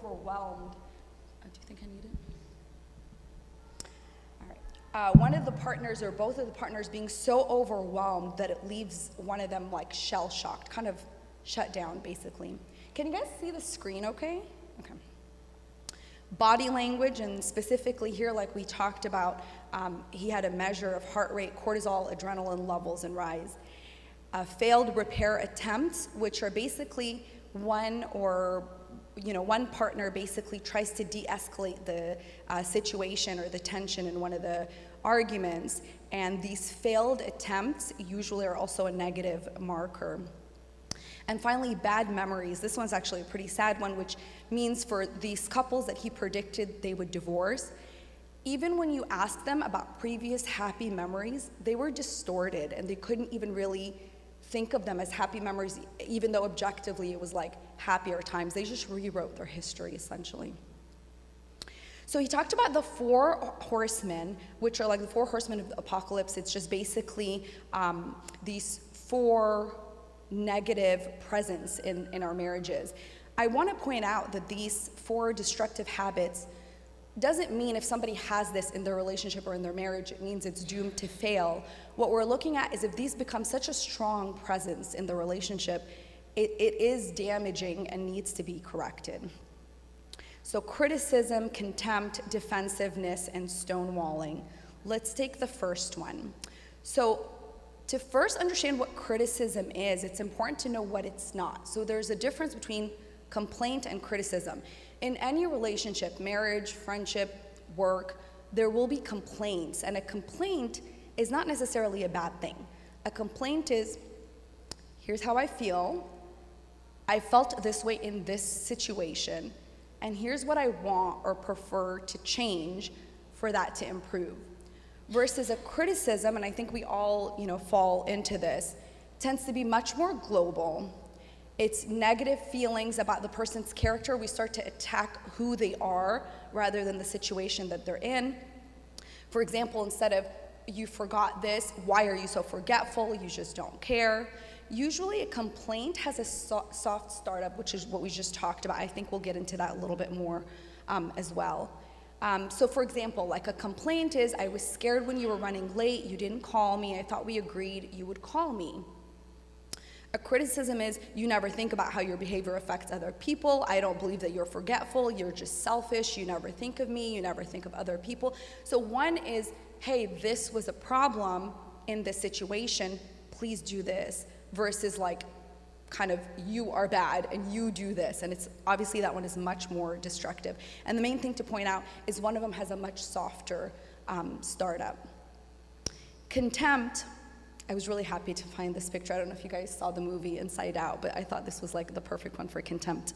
overwhelmed. Do you think I need it? All right. One of the partners or both of the partners being so overwhelmed that it leaves one of them like shell-shocked, kind of shut down, basically. Can you guys see the screen okay? Okay. Body language, and specifically here, like we talked about, he had a measure of heart rate, cortisol, adrenaline levels, and rise. Failed repair attempts, which are basically one partner basically tries to de-escalate the situation or the tension in one of the arguments, and these failed attempts usually are also a negative marker. And finally, bad memories. This one's actually a pretty sad one, which means for these couples that he predicted they would divorce, even when you ask them about previous happy memories, they were distorted and they couldn't even really think of them as happy memories, even though objectively it was like happier times. They just rewrote their history, essentially. So he talked about the 4 horsemen, which are like the 4 horsemen of the apocalypse. It's just basically these 4 negative presence in our marriages. I want to point out that these 4 destructive habits doesn't mean if somebody has this in their relationship or in their marriage, it means it's doomed to fail. What we're looking at is if these become such a strong presence in the relationship, it is damaging and needs to be corrected. So criticism, contempt, defensiveness, and stonewalling. Let's take the first one. So to first understand what criticism is, it's important to know what it's not. So there's a difference between complaint and criticism. In any relationship, marriage, friendship, work, there will be complaints, and a complaint is not necessarily a bad thing. A complaint is, here's how I feel, I felt this way in this situation, and here's what I want or prefer to change for that to improve. Versus a criticism, and I think we all, fall into this, tends to be much more global. It's negative feelings about the person's character. We start to attack who they are rather than the situation that they're in. For example, instead of, you forgot this, why are you so forgetful? You just don't care. Usually a complaint has a soft startup, which is what we just talked about. I think we'll get into that a little bit more as well. So for example, like a complaint is, I was scared when you were running late, you didn't call me, I thought we agreed you would call me. A criticism is, you never think about how your behavior affects other people, I don't believe that you're forgetful, you're just selfish, you never think of me, you never think of other people. So one is, hey, this was a problem in this situation, please do this, versus like, kind of, you are bad and you do this, and it's obviously that one is much more destructive. And the main thing to point out is one of them has a much softer startup. Contempt, I was really happy to find this picture. I don't know if you guys saw the movie Inside Out, but I thought this was like the perfect one for contempt.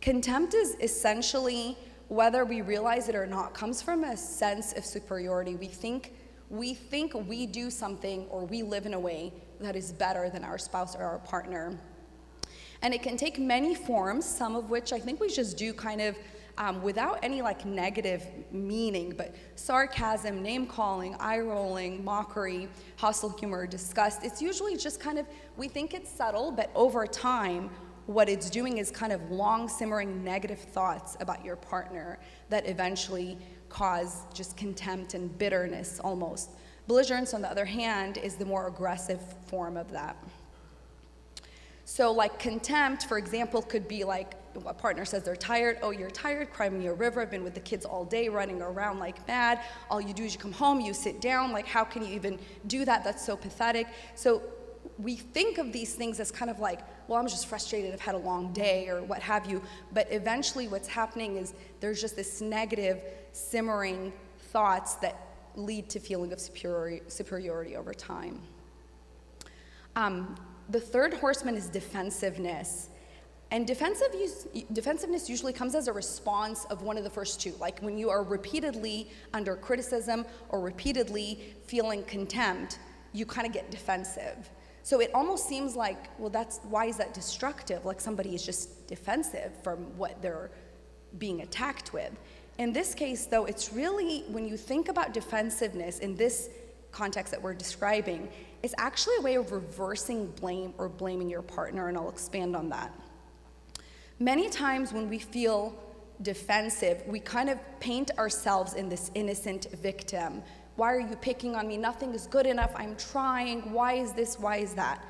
Contempt is essentially, whether we realize it or not, comes from a sense of superiority. We think we do something or we live in a way that is better than our spouse or our partner. And it can take many forms, some of which I think we just do kind of without any like negative meaning, but sarcasm, name calling, eye rolling, mockery, hostile humor, disgust. It's usually just kind of, we think it's subtle, but over time, what it's doing is kind of long simmering negative thoughts about your partner that eventually cause just contempt and bitterness almost. Belligerence, on the other hand, is the more aggressive form of that. So like contempt, for example, could be like a partner says they're tired. Oh, you're tired, cry me a river. I've been with the kids all day running around like mad. All you do is you come home, you sit down. Like, how can you even do that? That's so pathetic. So we think of these things as kind of like, well, I'm just frustrated, I've had a long day or what have you. But eventually what's happening is there's just this negative simmering thoughts that lead to feeling of superiority over time. The third horseman is defensiveness. And defensiveness usually comes as a response of one of the first two. Like when you are repeatedly under criticism or repeatedly feeling contempt, you kind of get defensive. So it almost seems like, well, why is that destructive? Like somebody is just defensive from what they're being attacked with. In this case, though, it's really, when you think about defensiveness in this context that we're describing, it's actually a way of reversing blame or blaming your partner, and I'll expand on that. Many times when we feel defensive, we kind of paint ourselves in this innocent victim. Why are you picking on me? Nothing is good enough. I'm trying. Why is this? Why is that?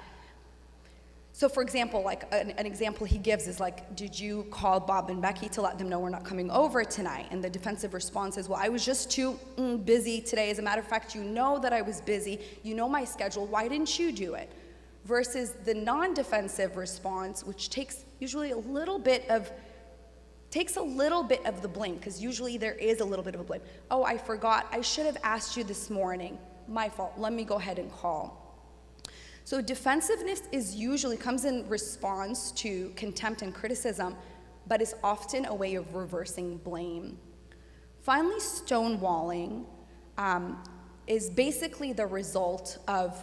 So for example, like an example he gives is like, did you call Bob and Becky to let them know we're not coming over tonight? And the defensive response is, well, I was just too busy today. As a matter of fact, you know that I was busy. You know my schedule. Why didn't you do it? Versus the non-defensive response, which takes usually a little bit of the blame, because usually there is a little bit of a blame. Oh, I forgot. I should have asked you this morning. My fault. Let me go ahead and call. So defensiveness usually comes in response to contempt and criticism, but is often a way of reversing blame. Finally, stonewalling is basically the result of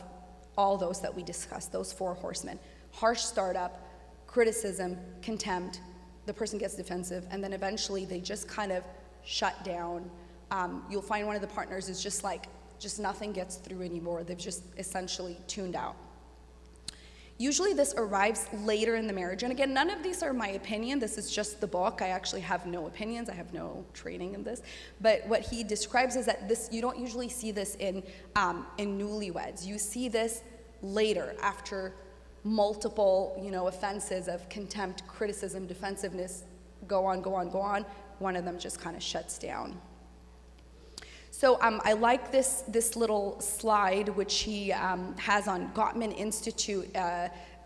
all those that we discussed, those 4 horsemen. Harsh startup, criticism, contempt, the person gets defensive, and then eventually they just kind of shut down. You'll find one of the partners is just nothing gets through anymore. They've just essentially tuned out. Usually this arrives later in the marriage. And again, none of these are my opinion. This is just the book. I actually have no opinions. I have no training in this. But what he describes is that you don't usually see this in newlyweds. You see this later, after multiple, offenses of contempt, criticism, defensiveness, go on. One of them just kind of shuts down. So I like this little slide, which he has on Gottman Institute.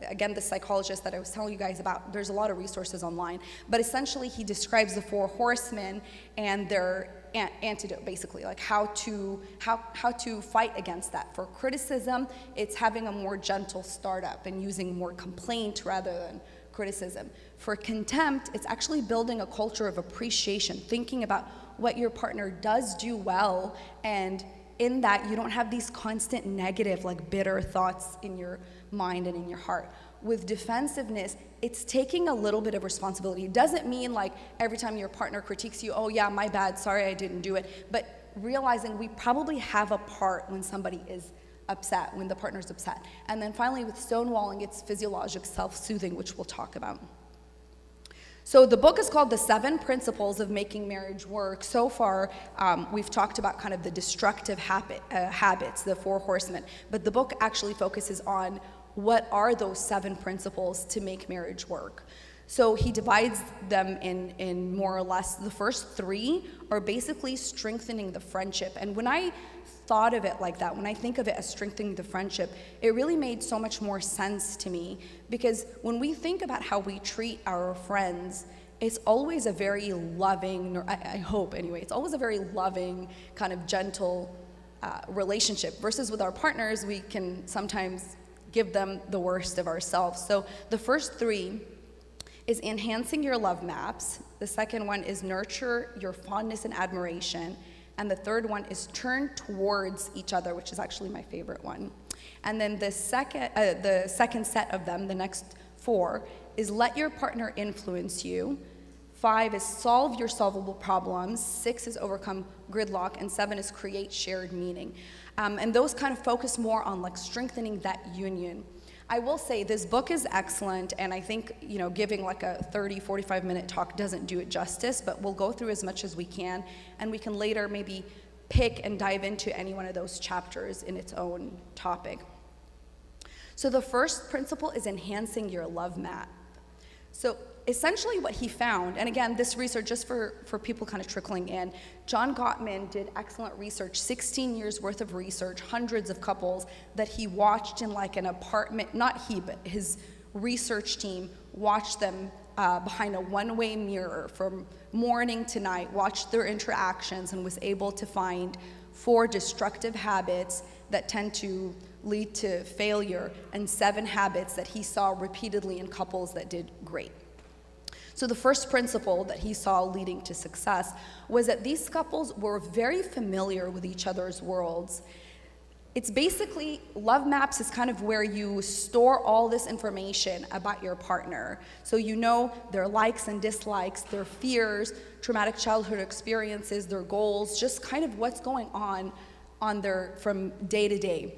Again, the psychologist that I was telling you guys about. There's a lot of resources online. But essentially, he describes the 4 horsemen and their antidote, basically, like how to fight against that. For criticism, it's having a more gentle startup and using more complaint rather than criticism. For contempt, it's actually building a culture of appreciation, thinking about what your partner does do well, and in that you don't have these constant negative, like bitter thoughts in your mind and in your heart. With defensiveness, it's taking a little bit of responsibility. It doesn't mean like every time your partner critiques you, oh yeah, my bad, sorry I didn't do it, but realizing we probably have a part when somebody is upset, when the partner's upset. And then finally with stonewalling, it's physiologic self-soothing, which we'll talk about. So the book is called The 7 Principles of Making Marriage Work. So far, we've talked about kind of the destructive habits, the 4 horsemen, but the book actually focuses on what are those 7 principles to make marriage work. So he divides them in more or less, the first 3 are basically strengthening the friendship. And when I thought of it like that, when I think of it as strengthening the friendship, it really made so much more sense to me, because when we think about how we treat our friends, it's always a very loving, or I hope anyway, it's always a very loving, kind of gentle relationship, versus with our partners, we can sometimes give them the worst of ourselves. So the first 3 is enhancing your love maps. The second one is nurture your fondness and admiration. And the third one is turn towards each other, which is actually my favorite one. And then the second set of them, the next 4, is let your partner influence you. 5 is solve your solvable problems. 6 is overcome gridlock. And 7 is create shared meaning. And those kind of focus more on like strengthening that union. I will say this book is excellent, and I think, giving like a 30, 45-minute talk doesn't do it justice, but we'll go through as much as we can, and we can later maybe pick and dive into any one of those chapters in its own topic. So the first principle is enhancing your love map. So essentially what he found, and again, this research, just for people kind of trickling in, John Gottman did excellent research, 16 years worth of research, hundreds of couples that he watched in like an apartment, not he, but his research team watched them behind a one-way mirror from morning to night, watched their interactions, and was able to find 4 destructive habits that tend to lead to failure, and 7 habits that he saw repeatedly in couples that did great. So the first principle that he saw leading to success was that these couples were very familiar with each other's worlds. It's basically, love maps is kind of where you store all this information about your partner. So you know their likes and dislikes, their fears, traumatic childhood experiences, their goals, just kind of what's going on from day to day.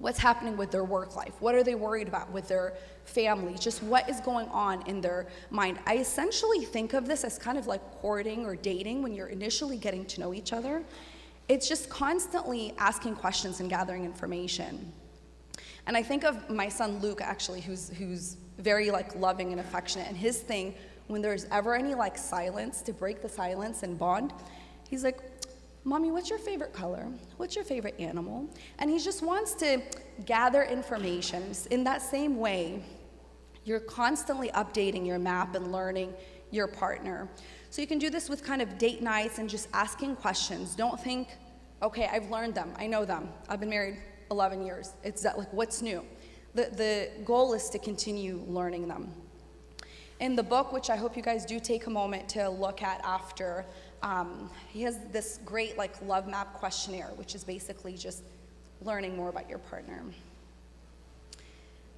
what's happening with their work life, what are they worried about with their family, just what is going on in their mind. I essentially think of this as kind of like courting or dating when you're initially getting to know each other. It's just constantly asking questions and gathering information. And I think of my son Luke, actually, who's very like loving and affectionate, and his thing, when there's ever any like silence, to break the silence and bond, he's like, Mommy, what's your favorite color? What's your favorite animal? And he just wants to gather information. In that same way, you're constantly updating your map and learning your partner. So you can do this with kind of date nights and just asking questions. Don't think, okay, I've learned them, I know them, I've been married 11 years. It's that, like, what's new? The goal is to continue learning them. In the book, which I hope you guys do take a moment to look at after, he has this great like love map questionnaire, which is basically just learning more about your partner.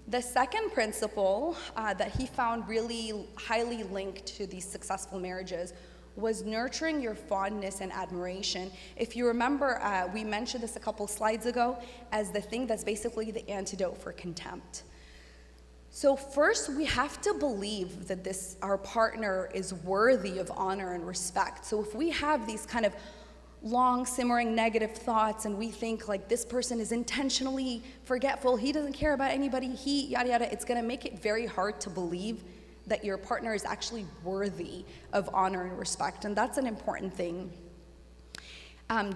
The second principle that he found really highly linked to these successful marriages was nurturing your fondness and admiration. If you remember, we mentioned this a couple slides ago as the thing that's basically the antidote for contempt. So first, we have to believe that our partner is worthy of honor and respect. So if we have these kind of long simmering negative thoughts and we think like this person is intentionally forgetful, he doesn't care about anybody, he yada yada, it's gonna make it very hard to believe that your partner is actually worthy of honor and respect, and that's an important thing.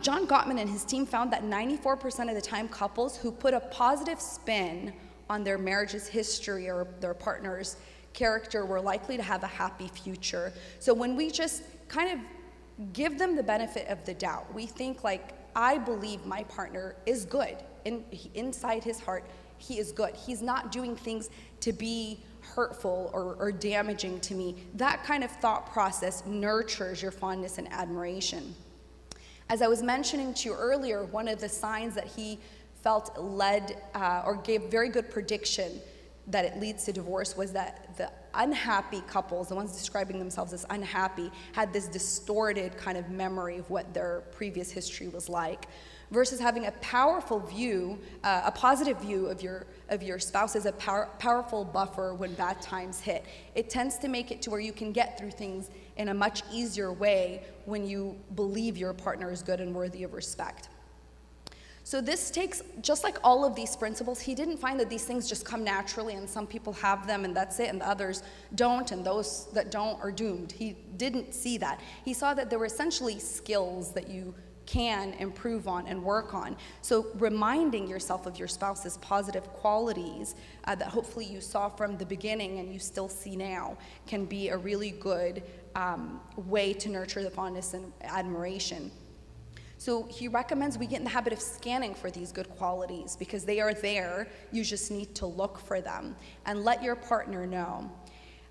John Gottman and his team found that 94% of the time couples who put a positive spin on their marriage's history or their partner's character were likely to have a happy future. So when we just kind of give them the benefit of the doubt, we think like, I believe my partner is good. Inside his heart, he is good. He's not doing things to be hurtful or damaging to me. That kind of thought process nurtures your fondness and admiration. As I was mentioning to you earlier, one of the signs that he felt led or gave very good prediction that it leads to divorce was that the unhappy couples, the ones describing themselves as unhappy, had this distorted kind of memory of what their previous history was like, versus having a powerful view, a positive view of your spouse as a powerful buffer when bad times hit. It tends to make it to where you can get through things in a much easier way when you believe your partner is good and worthy of respect. So this takes, just like all of these principles, he didn't find that these things just come naturally and some people have them and that's it and the others don't, and those that don't are doomed. He didn't see that. He saw that there were essentially skills that you can improve on and work on. So reminding yourself of your spouse's positive qualities that hopefully you saw from the beginning and you still see now can be a really good way to nurture the fondness and admiration. So he recommends we get in the habit of scanning for these good qualities because they are there. You just need to look for them and let your partner know.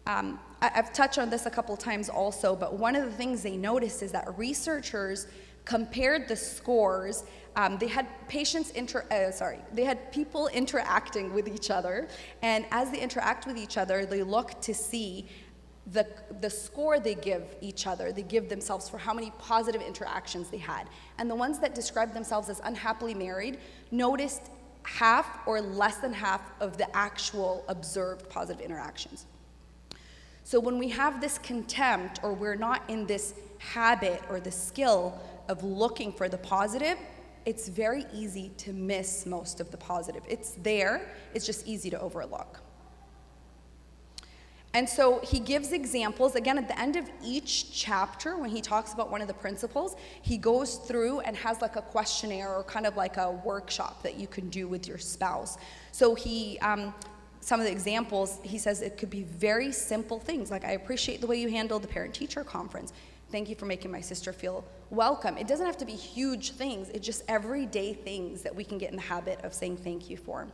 I've touched on this a couple times also, but one of the things they noticed is that researchers compared the scores. They had people interacting with each other, and as they interact with each other, they look to see the score they give each other, they give themselves for how many positive interactions they had. And the ones that described themselves as unhappily married noticed half or less than half of the actual observed positive interactions. So when we have this contempt, or we're not in this habit or the skill of looking for the positive, it's very easy to miss most of the positive. It's there, it's just easy to overlook. And so he gives examples, again, at the end of each chapter, when he talks about one of the principles, he goes through and has like a questionnaire or kind of like a workshop that you can do with your spouse. So he, some of the examples, he says it could be very simple things, like I appreciate the way you handled the parent-teacher conference. Thank you for making my sister feel welcome. It doesn't have to be huge things, it's just everyday things that we can get in the habit of saying thank you for.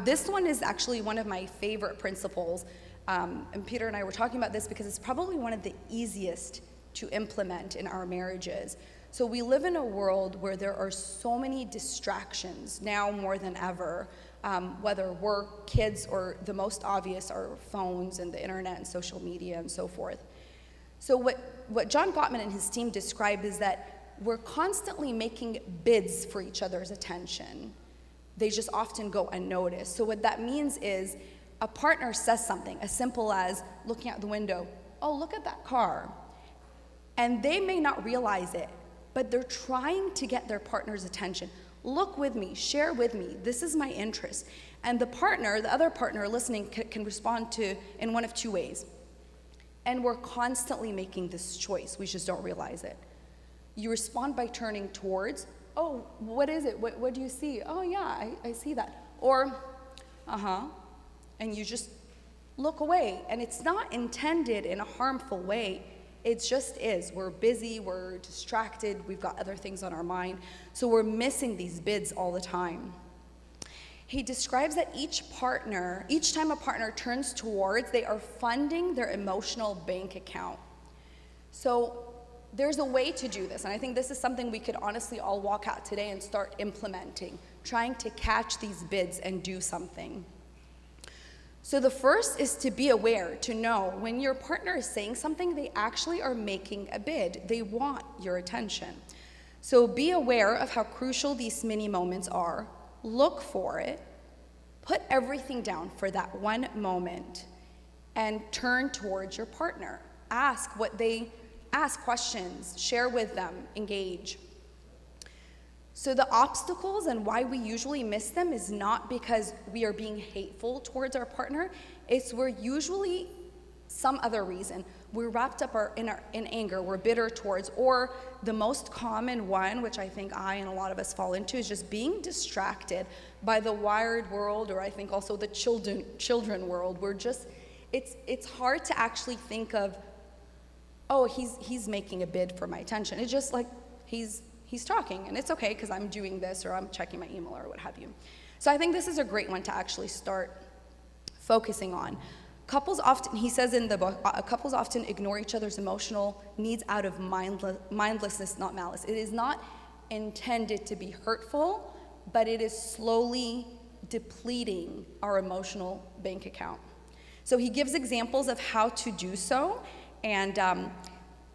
This one is actually one of my favorite principles, and Peter and I were talking about this because it's probably one of the easiest to implement in our marriages. So we live in a world where there are so many distractions, now more than ever, whether we're kids or the most obvious are phones and the internet and social media and so forth. So what John Gottman and his team describe is that we're constantly making bids for each other's attention. they just often go unnoticed. So what that means is a partner says something as simple as looking out the window, oh, look at that car. And they may not realize it, but they're trying to get their partner's attention. Look with me, share with me, this is my interest. And the other partner listening can respond to in one of two ways. And we're constantly making this choice, we just don't realize it. You respond by turning towards, oh, what is it? What do you see? Oh yeah, I see that. Or, and you just look away. And it's not intended in a harmful way. It just is. We're busy, we're distracted, we've got other things on our mind. So we're missing these bids all the time. He describes that each time a partner turns towards, they are funding their emotional bank account. So there's a way to do this, and I think this is something we could honestly all walk out today and start implementing, trying to catch these bids and do something. So the first is to be aware, to know when your partner is saying something, they actually are making a bid. They want your attention. So be aware of how crucial these mini moments are. Look for it. Put everything down for that one moment and turn towards your partner. Ask questions, share with them, engage. So the obstacles and why we usually miss them is not because we are being hateful towards our partner, it's we're usually some other reason. We're wrapped up in anger, we're bitter towards, or the most common one, which I think I and a lot of us fall into, is just being distracted by the wired world, or I think also the children world. It's hard to actually think of, oh, he's making a bid for my attention. It's just like he's talking, and it's okay because I'm doing this or I'm checking my email or what have you. So I think this is a great one to actually start focusing on. Couples often, he says in the book, couples often ignore each other's emotional needs out of mindlessness, not malice. It is not intended to be hurtful, but it is slowly depleting our emotional bank account. So he gives examples of how to do so. And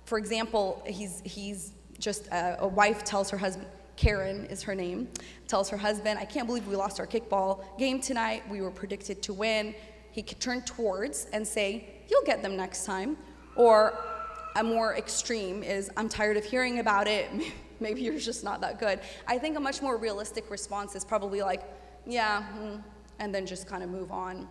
for example, he's just a wife tells her husband, Karen is her name, tells her husband, I can't believe we lost our kickball game tonight. We were predicted to win. He could turn towards and say, you'll get them next time. Or a more extreme is, I'm tired of hearing about it. Maybe you're just not that good. I think a much more realistic response is probably like, yeah, and then just kind of move on.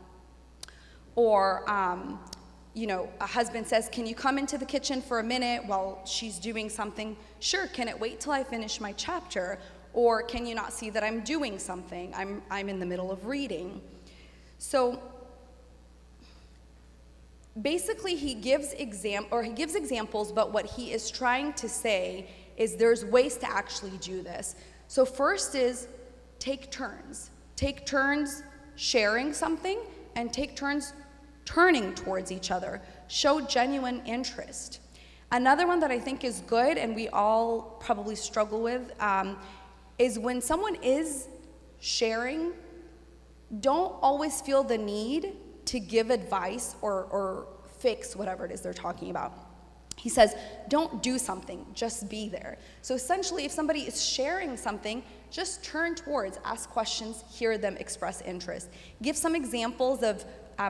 Or, a husband says, can you come into the kitchen for a minute while she's doing something? Sure, can it wait till I finish my chapter? Or can you not see that I'm doing something? I'm in the middle of reading. So basically he gives examples, but what he is trying to say is there's ways to actually do this. So first is take turns. Take turns sharing something and take turns turning towards each other. Show genuine interest. Another one that I think is good and we all probably struggle with is when someone is sharing, don't always feel the need to give advice or fix whatever it is they're talking about. He says, don't do something, just be there. So essentially, if somebody is sharing something, just turn towards, ask questions, hear them express interest. Give some examples of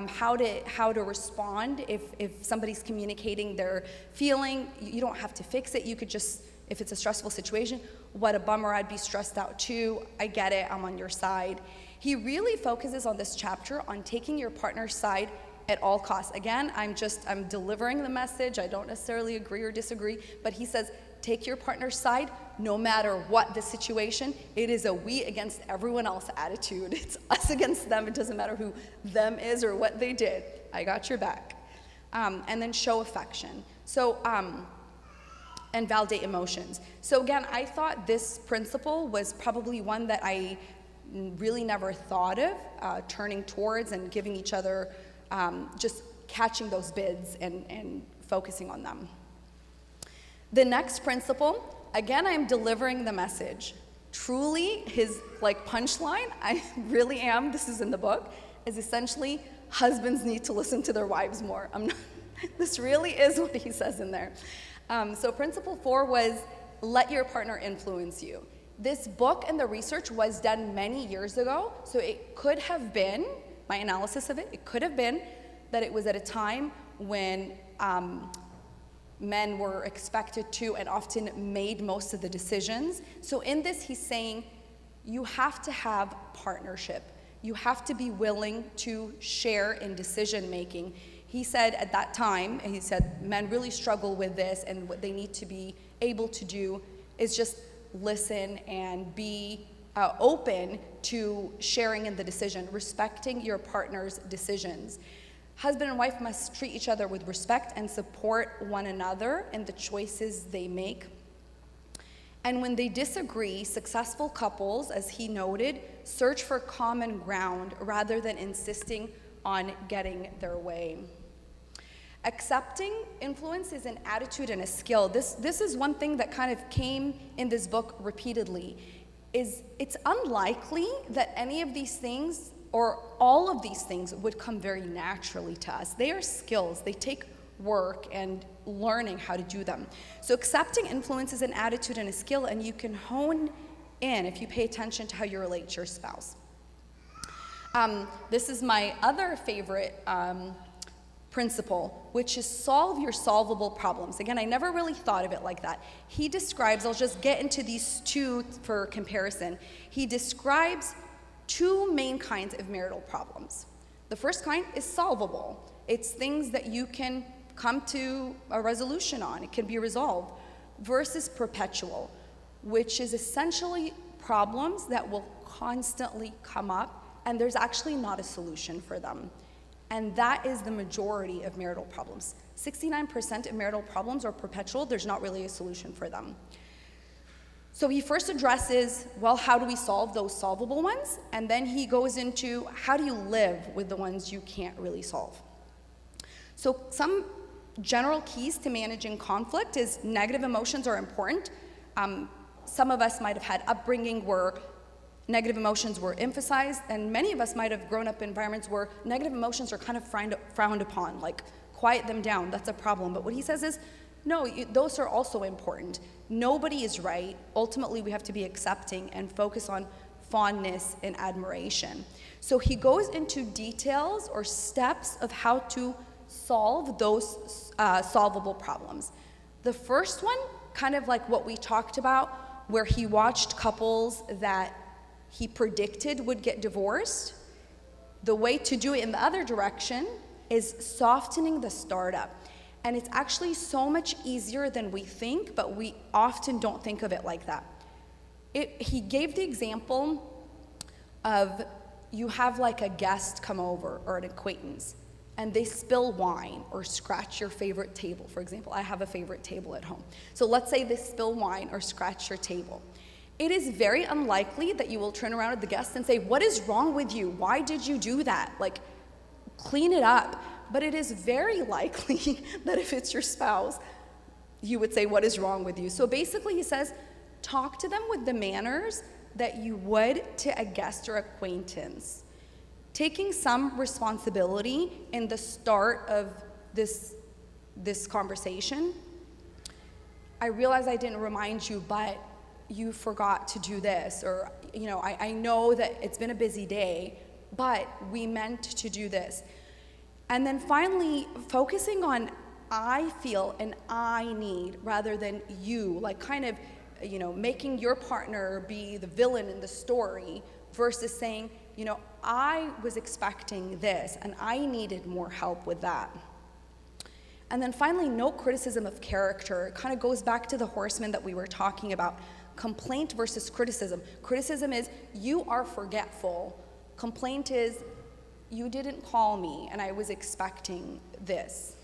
how to respond if somebody's communicating their feeling. You don't have to fix it. You could just, if it's a stressful situation, what a bummer, I'd be stressed out too. I get it, I'm on your side. He really focuses on this chapter on taking your partner's side at all costs. Again, I'm delivering the message. I don't necessarily agree or disagree, but he says, take your partner's side no matter what the situation. It is a we against everyone else attitude. It's us against them. It doesn't matter who them is or what they did. I got your back. And then show affection. So, and validate emotions. So again, I thought this principle was probably one that I really never thought of, turning towards and giving each other, just catching those bids and focusing on them. The next principle, again, I'm delivering the message. Truly, his punchline, I really am, this is in the book, is essentially husbands need to listen to their wives more. This really is what he says in there. So principle 4 was let your partner influence you. This book and the research was done many years ago, so it could have been, my analysis of it, it could have been that it was at a time when men were expected to and often made most of the decisions. So in this, he's saying you have to have partnership. You have to be willing to share in decision making. He said at that time, he said men really struggle with this, and what they need to be able to do is just listen and be open to sharing in the decision, respecting your partner's decisions. Husband and wife must treat each other with respect and support one another in the choices they make. And when they disagree, successful couples, as he noted, search for common ground rather than insisting on getting their way. Accepting influence is an attitude and a skill. This is one thing that kind of came in this book repeatedly. It's unlikely that any of these things or all of these things would come very naturally to us. They are skills. They take work and learning how to do them. So accepting influence is an attitude and a skill, and you can hone in if you pay attention to how you relate to your spouse. This is my other favorite principle, which is solve your solvable problems. Again, I never really thought of it like that. He describes, I'll just get into these two for comparison. He describes two main kinds of marital problems. The first kind is solvable. It's things that you can come to a resolution on. It can be resolved. Versus perpetual, which is essentially problems that will constantly come up, and there's actually not a solution for them. And that is the majority of marital problems. 69% of marital problems are perpetual. There's not really a solution for them. So he first addresses, well, how do we solve those solvable ones? And then he goes into how do you live with the ones you can't really solve? So some general keys to managing conflict is negative emotions are important. Some of us might have had upbringing where negative emotions were emphasized, and many of us might have grown up in environments where negative emotions are kind of frowned upon, like quiet them down, that's a problem. But what he says is, no, those are also important. Nobody is right. Ultimately, we have to be accepting and focus on fondness and admiration. So he goes into details or steps of how to solve those solvable problems. The first one, kind of like what we talked about, where he watched couples that he predicted would get divorced. The way to do it in the other direction is softening the startup. And it's actually so much easier than we think, but we often don't think of it like that. He gave the example of you have like a guest come over or an acquaintance, and they spill wine or scratch your favorite table. For example, I have a favorite table at home. So let's say they spill wine or scratch your table. It is very unlikely that you will turn around at the guest and say, what is wrong with you? Why did you do that? Like, clean it up. But it is very likely that if it's your spouse, you would say, what is wrong with you? So basically he says, talk to them with the manners that you would to a guest or acquaintance. Taking some responsibility in the start of this conversation. I realize I didn't remind you, but you forgot to do this, or I know that it's been a busy day, but we meant to do this. And then finally, focusing on I feel and I need rather than you, like kind of, making your partner be the villain in the story versus saying, I was expecting this and I needed more help with that. And then finally, no criticism of character. It kind of goes back to the horsemen that we were talking about. Complaint versus criticism. Criticism is, you are forgetful. Complaint is, you didn't call me and I was expecting this.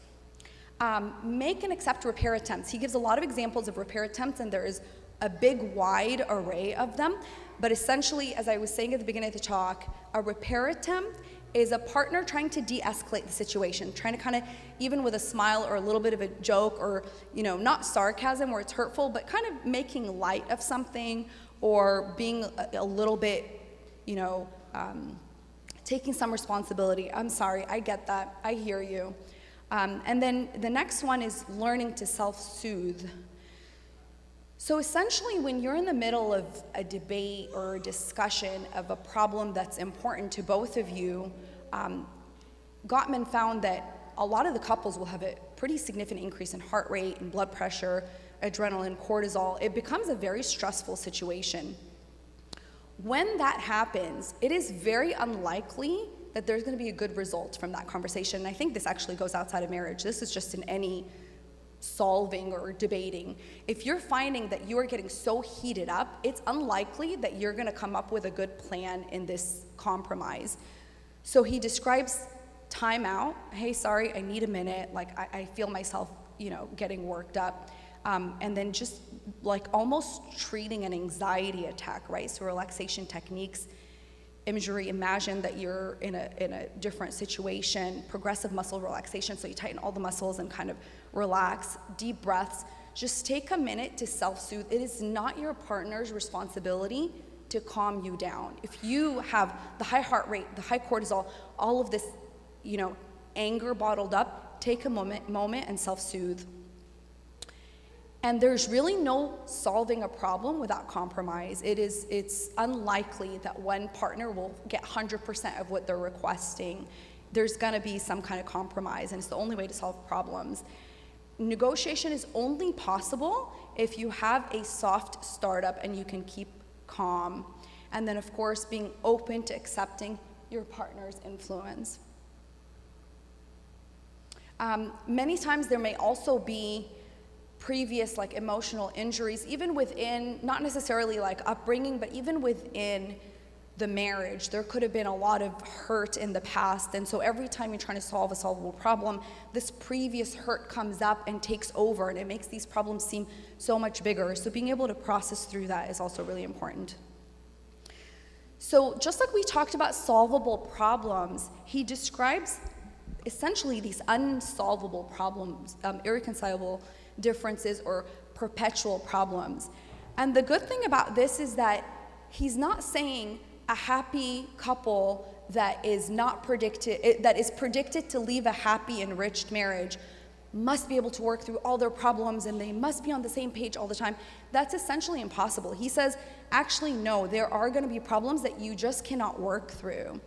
Make and accept repair attempts. He gives a lot of examples of repair attempts, and there is a big wide array of them. But essentially, as I was saying at the beginning of the talk, a repair attempt is a partner trying to de-escalate the situation, trying to kind of, even with a smile or a little bit of a joke or, not sarcasm where it's hurtful, but kind of making light of something or being a little bit, taking some responsibility. I'm sorry, I get that, I hear you. And then the next one is learning to self-soothe. So essentially, when you're in the middle of a debate or a discussion of a problem that's important to both of you, Gottman found that a lot of the couples will have a pretty significant increase in heart rate and blood pressure, adrenaline, cortisol. It becomes a very stressful situation. When that happens, it is very unlikely that there's going to be a good result from that conversation. And I think this actually goes outside of marriage. This is just in any solving or debating. If you're finding that you are getting so heated up, it's unlikely that you're going to come up with a good plan in this compromise. So he describes time out. Hey, sorry, I need a minute. Like, I feel myself, getting worked up. And then just like almost treating an anxiety attack, right? So relaxation techniques, imagery, imagine that you're in a different situation, progressive muscle relaxation, so you tighten all the muscles and kind of relax, deep breaths. Just take a minute to self-soothe. It is not your partner's responsibility to calm you down. If you have the high heart rate, the high cortisol, all of this, anger bottled up, take a moment and self-soothe. And there's really no solving a problem without compromise. It's unlikely that one partner will get 100% of what they're requesting. There's gonna be some kind of compromise, and it's the only way to solve problems. Negotiation is only possible if you have a soft startup and you can keep calm. And then, of course, being open to accepting your partner's influence. Many times there may also be previous emotional injuries, even within, not necessarily upbringing, but even within the marriage. There could have been a lot of hurt in the past, and so every time you're trying to solve a solvable problem, this previous hurt comes up and takes over, and it makes these problems seem so much bigger. So being able to process through that is also really important. So just like we talked about solvable problems, he describes essentially these unsolvable problems, irreconcilable differences or perpetual problems. And the good thing about this is that he's not saying a happy couple that is predicted to leave a happy, enriched marriage must be able to work through all their problems and they must be on the same page all the time. That's essentially impossible. He says, actually, no, there are going to be problems that you just cannot work through.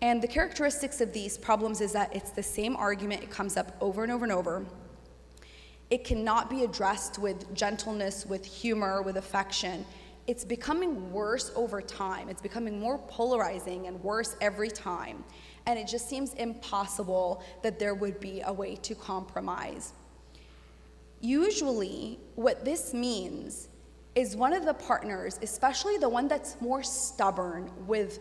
And the characteristics of these problems is that it's the same argument. It comes up over and over and over. It cannot be addressed with gentleness, with humor, with affection. It's becoming worse over time. It's becoming more polarizing and worse every time. And it just seems impossible that there would be a way to compromise. Usually, what this means is one of the partners, especially the one that's more stubborn with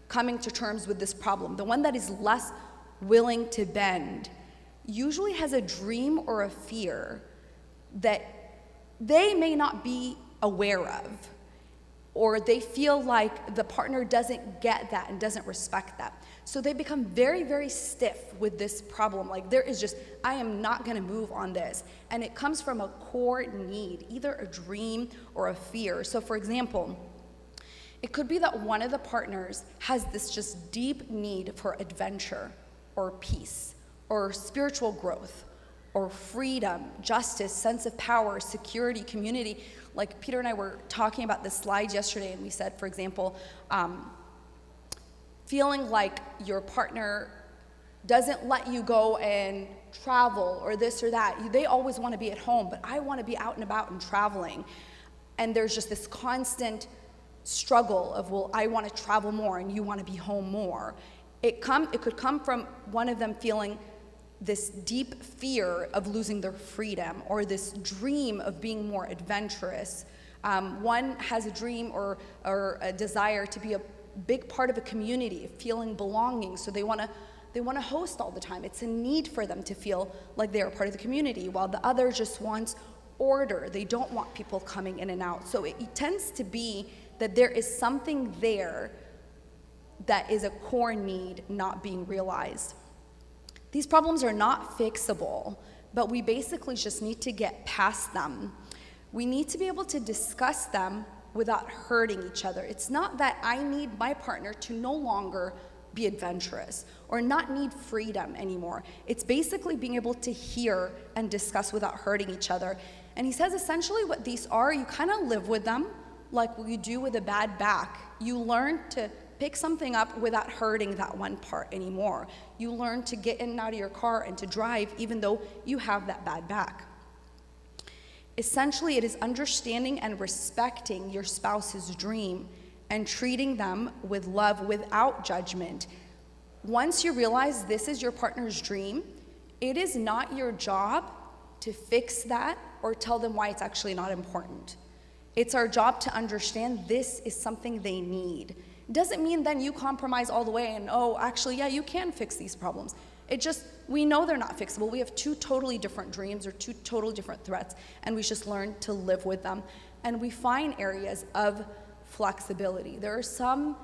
coming to terms with this problem, the one that is less willing to bend, usually has a dream or a fear that they may not be aware of, or they feel like the partner doesn't get that and doesn't respect that. So they become very, very stiff with this problem. Like, there is just, I am not gonna move on this. And it comes from a core need, either a dream or a fear. So for example, it could be that one of the partners has this just deep need for adventure or peace, or spiritual growth, or freedom, justice, sense of power, security, community. Like Peter and I were talking about this slide yesterday, and we said, for example, feeling like your partner doesn't let you go and travel or this or that. They always want to be at home, but I want to be out and about and traveling. And there's just this constant struggle of, well, I want to travel more and you want to be home more. It could come from one of them feeling this deep fear of losing their freedom, or this dream of being more adventurous. One has a dream or a desire to be a big part of a community, feeling belonging, so they want to host all the time. It's a need for them to feel like they're a part of the community, while the other just wants order. They don't want people coming in and out. So it tends to be that there is something there that is a core need not being realized. These problems are not fixable, but we basically just need to get past them. We need to be able to discuss them without hurting each other. It's not that I need my partner to no longer be adventurous or not need freedom anymore. It's basically being able to hear and discuss without hurting each other. And he says essentially what these are, you kind of live with them like what you do with a bad back. You learn to pick something up without hurting that one part anymore. You learn to get in and out of your car and to drive even though you have that bad back. Essentially, it is understanding and respecting your spouse's dream and treating them with love without judgment. Once you realize this is your partner's dream, it is not your job to fix that or tell them why it's actually not important. It's our job to understand this is something they need. It doesn't mean then you compromise all the way and, oh, actually, yeah, you can fix these problems. It just, we know they're not fixable. We have two totally different dreams or two totally different threats, and we just learn to live with them. And we find areas of flexibility. There are some,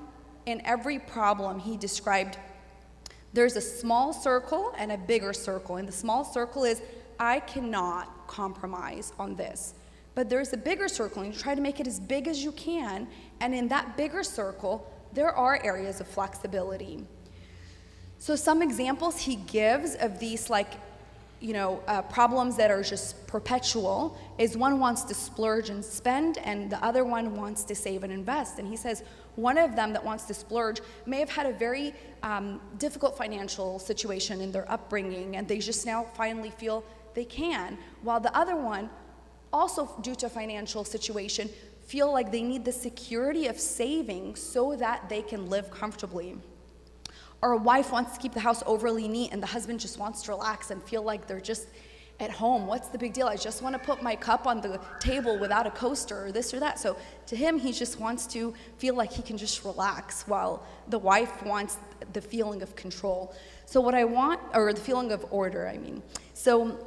in every problem he described, there's a small circle and a bigger circle. And the small circle is, I cannot compromise on this. But there's a bigger circle, and you try to make it as big as you can. And in that bigger circle, there are areas of flexibility. So some examples he gives of these problems that are just perpetual is one wants to splurge and spend, and the other one wants to save and invest. And he says one of them that wants to splurge may have had a very difficult financial situation in their upbringing, and they just now finally feel they can, while the other one, also due to financial situation, feel like they need the security of saving so that they can live comfortably. Or a wife wants to keep the house overly neat and the husband just wants to relax and feel like they're just at home. What's the big deal? I just want to put my cup on the table without a coaster or this or that. So to him, he just wants to feel like he can just relax, while the wife wants the feeling of control. So what I want, or the feeling of order, I mean. So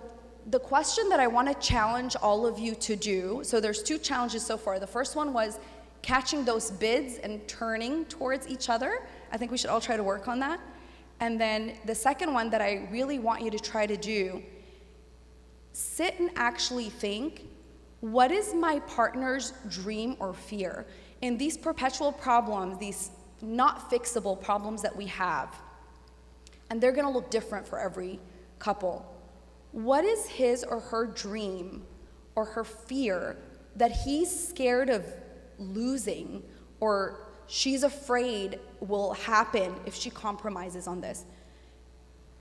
the question that I want to challenge all of you to do, so there's two challenges so far. The first one was catching those bids and turning towards each other. I think we should all try to work on that. And then the second one that I really want you to try to do, sit and actually think, what is my partner's dream or fear? In these perpetual problems, these not fixable problems that we have, and they're gonna look different for every couple. What is his or her dream or her fear that he's scared of losing or she's afraid will happen if she compromises on this?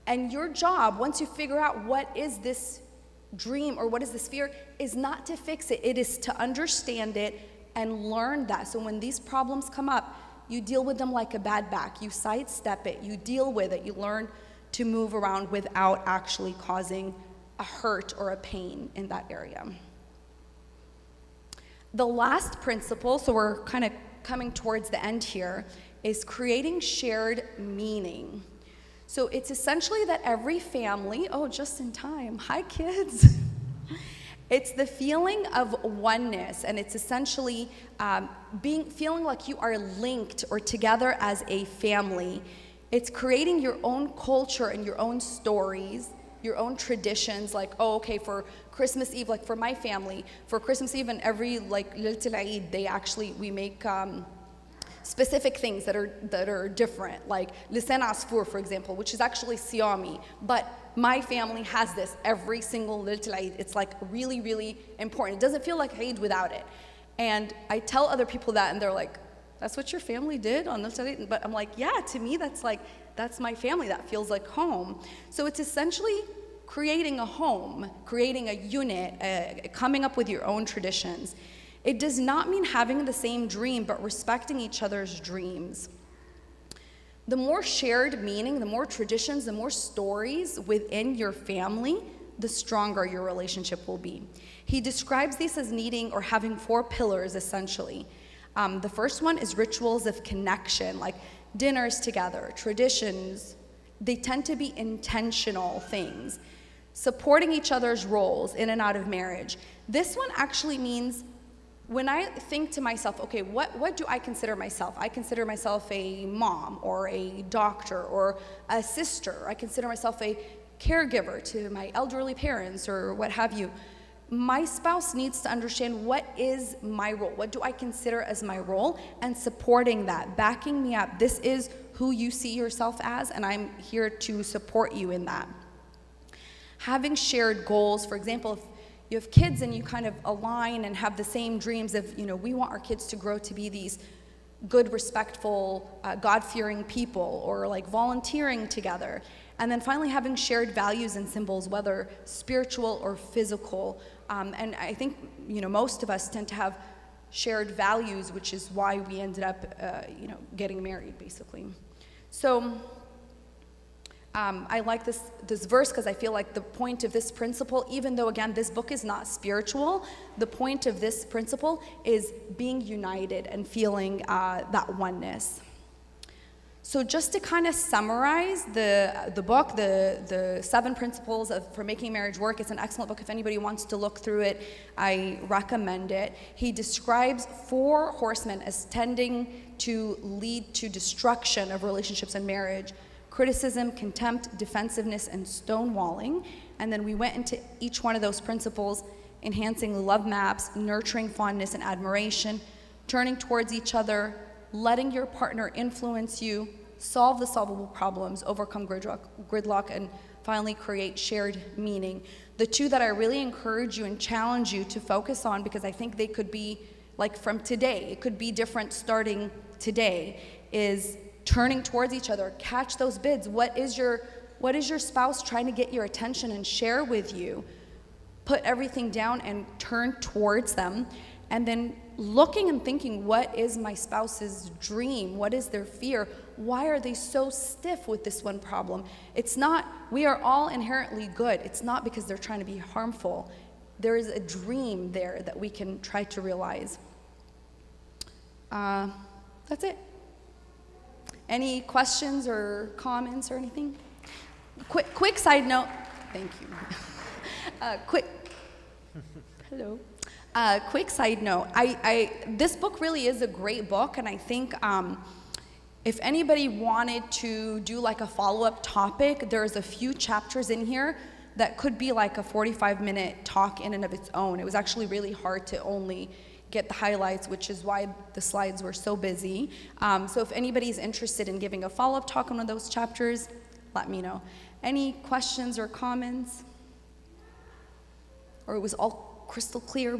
And your job, once you figure out what is this dream or what is this fear, is not to fix it. It is to understand it and learn that. So when these problems come up, you deal with them like a bad back. You sidestep it, you deal with it, you learn to move around without actually causing a hurt or a pain in that area. The last principle, so we're kind of coming towards the end here, is creating shared meaning. So it's essentially that every family, oh, just in time, hi kids. It's the feeling of oneness, and it's essentially feeling like you are linked or together as a family. It's creating your own culture and your own stories, your own traditions, like, oh, okay, for Christmas Eve, like for my family, for Christmas Eve and every Laylatul Eid, we make specific things that are different, like lisan asfur, for example, which is actually siyami, but my family has this every single Laylatul Eid. It's like really, really important. It doesn't feel like Eid without it. And I tell other people that, and they're like, that's what your family did on Laylatul Eid? But I'm like, yeah, to me, that's my family. That feels like home. So it's essentially creating a home, creating a unit, coming up with your own traditions. It does not mean having the same dream, but respecting each other's dreams. The more shared meaning, the more traditions, the more stories within your family, the stronger your relationship will be. He describes these as needing or having 4 pillars, essentially. The first one is rituals of connection, like dinners together, traditions. They tend to be intentional things. Supporting each other's roles in and out of marriage. This one actually means, when I think to myself, okay, what do I consider myself? I consider myself a mom or a doctor or a sister. I consider myself a caregiver to my elderly parents or what have you. My spouse needs to understand, what is my role? What do I consider as my role? And supporting that, backing me up. This is who you see yourself as, and I'm here to support you in that. Having shared goals, for example, if you have kids and you kind of align and have the same dreams of, we want our kids to grow to be these good, respectful, God-fearing people, or like volunteering together. And then finally having shared values and symbols, whether spiritual or physical. And I think, most of us tend to have shared values, which is why we ended up, getting married, basically. So I like this verse because I feel like the point of this principle, even though, again, this book is not spiritual, the point of this principle is being united and feeling that oneness. So just to kind of summarize the book, the 7 principles for making marriage work, it's an excellent book. If anybody wants to look through it, I recommend it. He describes 4 horsemen as tending to lead to destruction of relationships and marriage: criticism, contempt, defensiveness, and stonewalling. And then we went into each one of those principles, enhancing love maps, nurturing fondness and admiration, turning towards each other, letting your partner influence you, solve the solvable problems, overcome gridlock, and finally create shared meaning. The 2 that I really encourage you and challenge you to focus on, because I think they could be like from today, it could be different starting today, is turning towards each other. Catch those bids. What is your spouse trying to get your attention and share with you? Put everything down and turn towards them. And then looking and thinking, what is my spouse's dream? What is their fear? Why are they so stiff with this one problem? It's not, we are all inherently good. It's not because they're trying to be harmful. There is a dream there that we can try to realize. That's it. Any questions or comments or anything? Quick side note. Thank you. Hello. Quick side note. This book really is a great book, and I think if anybody wanted to do like a follow-up topic, there's a few chapters in here that could be like a 45-minute talk in and of its own. It was actually really hard to only get the highlights, which is why the slides were so busy. So if anybody's interested in giving a follow-up talk on one of those chapters, let me know. Any questions or comments? Or it was all crystal clear?